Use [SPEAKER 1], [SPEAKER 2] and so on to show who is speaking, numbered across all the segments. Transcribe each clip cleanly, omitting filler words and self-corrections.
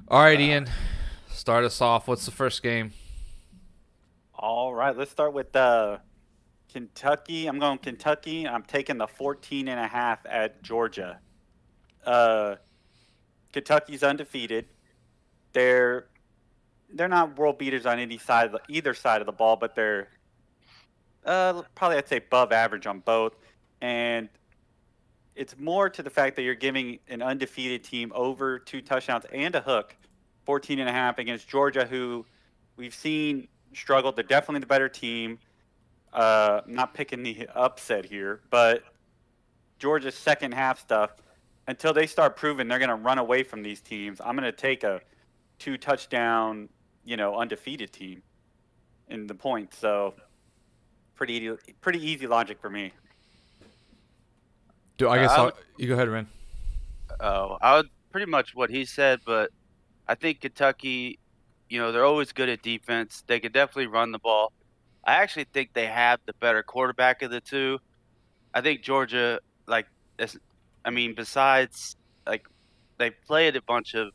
[SPEAKER 1] All right, Ian, start us off. What's the first game?
[SPEAKER 2] All right, let's start with Kentucky. I'm going Kentucky. I'm taking the 14 and a half at Georgia. Uh, Kentucky's undefeated. They're they're not world beaters on either side of the ball, but they're probably I'd say above average on both. And it's more to the fact that you're giving an undefeated team over 2 touchdowns and a hook, 14 and a half against Georgia, who we've seen struggle. They're definitely the better team. Not picking the upset here, but Georgia's second half stuff, until they start proving they're going to run away from these teams, I'm going to take a 2 touchdown, undefeated team in the points. So pretty easy logic for me.
[SPEAKER 1] Do I guess
[SPEAKER 3] I would,
[SPEAKER 1] you go ahead, man.
[SPEAKER 3] I would pretty much what he said, but I think Kentucky, they're always good at defense. They could definitely run the ball. I actually think they have the better quarterback of the two. I think Georgia, besides like they played a bunch of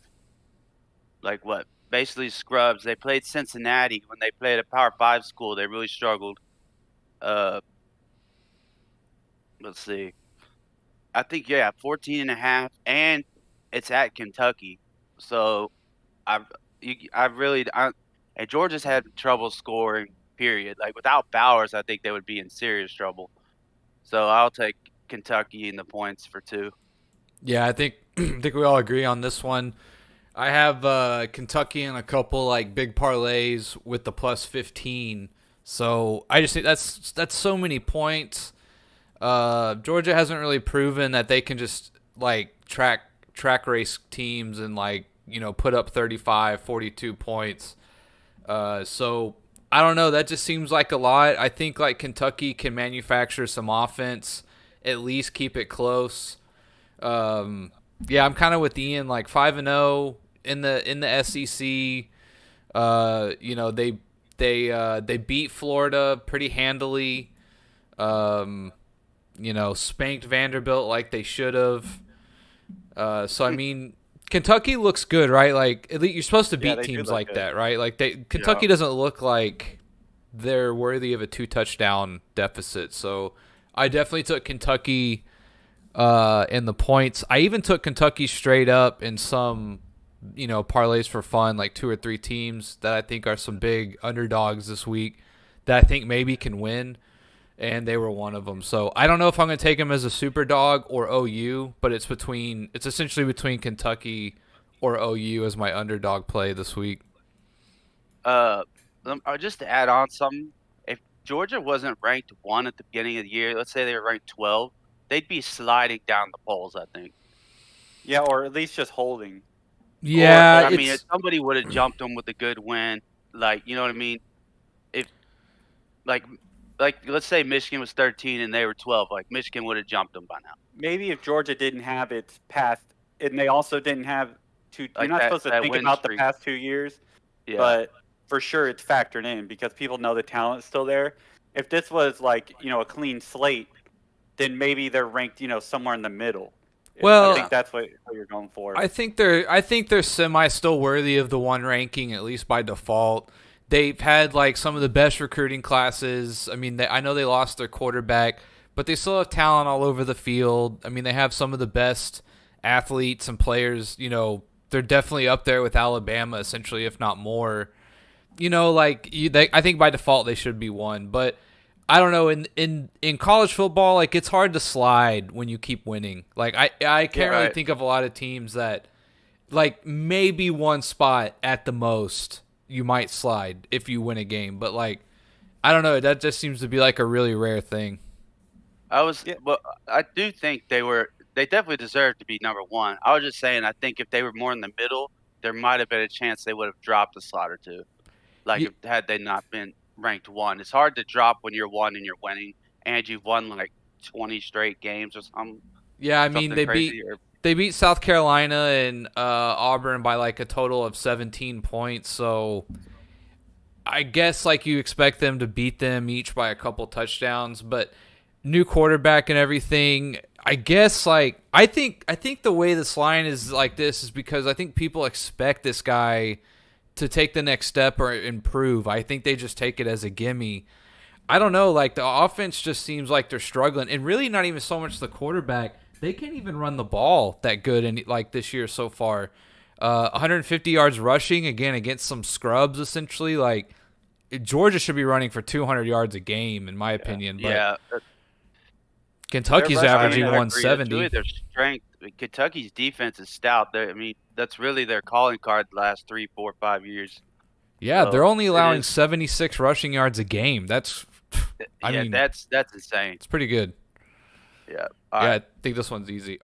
[SPEAKER 3] basically scrubs. They played Cincinnati when they played a Power Five school. They really struggled. Uh, let's see. I think 14 and a half, and it's at Kentucky. So I and Georgia's had trouble scoring. Period. Like without Bowers, I think they would be in serious trouble. So I'll take Kentucky in the points for 2.
[SPEAKER 1] Yeah, I think I think we all agree on this one. I have Kentucky in a couple like big parlays with the plus 15. So I just think that's so many points. Georgia hasn't really proven that they can just like track race teams and put up 35, 42 points. So I don't know. That just seems like a lot. I think like Kentucky can manufacture some offense, at least keep it close. Yeah, I'm kind of with Ian. Like 5-0 in the SEC. They beat Florida pretty handily. Spanked Vanderbilt like they should have. So I mean, Kentucky looks good, right? Like at least you're supposed to
[SPEAKER 2] Yeah,
[SPEAKER 1] beat
[SPEAKER 2] they do
[SPEAKER 1] teams
[SPEAKER 2] look
[SPEAKER 1] like
[SPEAKER 2] good.
[SPEAKER 1] that, right? Like
[SPEAKER 3] Yeah.
[SPEAKER 1] Kentucky doesn't look like they're worthy of a 2 touchdown deficit. So I definitely took Kentucky in the points. I even took Kentucky straight up in some parlays for fun, like 2 or 3 teams that I think are some big underdogs this week that I think maybe can win, and they were one of them. So I don't know if I'm going to take them as a super dog or OU, but it's essentially between Kentucky or OU as my underdog play this week.
[SPEAKER 3] Uh, just to add on something, if Georgia wasn't ranked 1 at the beginning of the year, let's say they were ranked 12, they'd be sliding down the polls, I think.
[SPEAKER 2] Yeah, or at least just holding.
[SPEAKER 3] Or
[SPEAKER 1] Yeah,
[SPEAKER 3] I mean, if
[SPEAKER 1] it's
[SPEAKER 3] somebody would have jumped them with a good win, like you know what I mean. If like let's say Michigan was 13 and they were 12, like Michigan would have jumped them by now.
[SPEAKER 2] Maybe if Georgia didn't have its past, and they also didn't have two. You're
[SPEAKER 3] Like
[SPEAKER 2] not
[SPEAKER 3] that
[SPEAKER 2] supposed to
[SPEAKER 3] that
[SPEAKER 2] think
[SPEAKER 3] win
[SPEAKER 2] about the
[SPEAKER 3] streak.
[SPEAKER 2] past 2 years,
[SPEAKER 3] Yeah.
[SPEAKER 2] but for sure it's factored in because people know the talent's still there. If this was like a clean slate, then maybe they're ranked somewhere in the middle. I
[SPEAKER 1] well,
[SPEAKER 2] think
[SPEAKER 3] Yeah.
[SPEAKER 2] that's what you're going for.
[SPEAKER 1] I think they're semi still worthy of the one ranking at least by default. They've had like some of the best recruiting classes. I mean, I know they lost their quarterback, but they still have talent all over the field. I mean, they have some of the best athletes and players. They're definitely up there with Alabama, essentially, if not more. I think by default they should be one, but I don't know. In college football, like it's hard to slide when you keep winning. Like I
[SPEAKER 3] Yeah.
[SPEAKER 1] can't really
[SPEAKER 3] Right.
[SPEAKER 1] think of a lot of teams that like maybe one spot at the most you might slide if you win a game, but like I don't know. That just seems to be like a really rare thing.
[SPEAKER 2] Yeah,
[SPEAKER 3] Well, I do think they definitely deserve to be number 1. I was just saying, I think if they were more in the middle, there might have been a chance they would have dropped a slot or 2. Like if had they not been ranked 1. It's hard to drop when you're 1 and you're winning, and you've won like 20 straight games or
[SPEAKER 1] Yeah, I mean
[SPEAKER 3] something crazy. Or
[SPEAKER 1] they beat South Carolina and Auburn by like a total of 17 points. So I guess like you expect them to beat them each by a couple touchdowns, but new quarterback and everything. I guess like I think the way this line is like this is because I think people expect this guy to take the next step or improve. I think they just take it as a gimme. I don't know, like the offense just seems like they're struggling, and really not even so much the quarterback. They can't even run the ball that good in like this year so far. 150 yards rushing again against some scrubs essentially. Like Georgia should be running for 200 yards a game in my opinion. But
[SPEAKER 3] Yeah,
[SPEAKER 1] Kentucky's
[SPEAKER 2] They're
[SPEAKER 1] averaging
[SPEAKER 2] rushing, I agree.
[SPEAKER 1] 170.
[SPEAKER 3] That's really their strength. Kentucky's defense is stout. I mean, that's really their calling card the last 3, 4, 5 years.
[SPEAKER 1] Yeah,
[SPEAKER 3] So,
[SPEAKER 1] they're only
[SPEAKER 3] it
[SPEAKER 1] allowing
[SPEAKER 3] is-
[SPEAKER 1] 76 rushing yards a game. That's I
[SPEAKER 3] yeah,
[SPEAKER 1] mean,
[SPEAKER 3] that's insane.
[SPEAKER 1] it's pretty good.
[SPEAKER 3] Yeah. All
[SPEAKER 1] Yeah,
[SPEAKER 3] right.
[SPEAKER 1] I think this one's easy.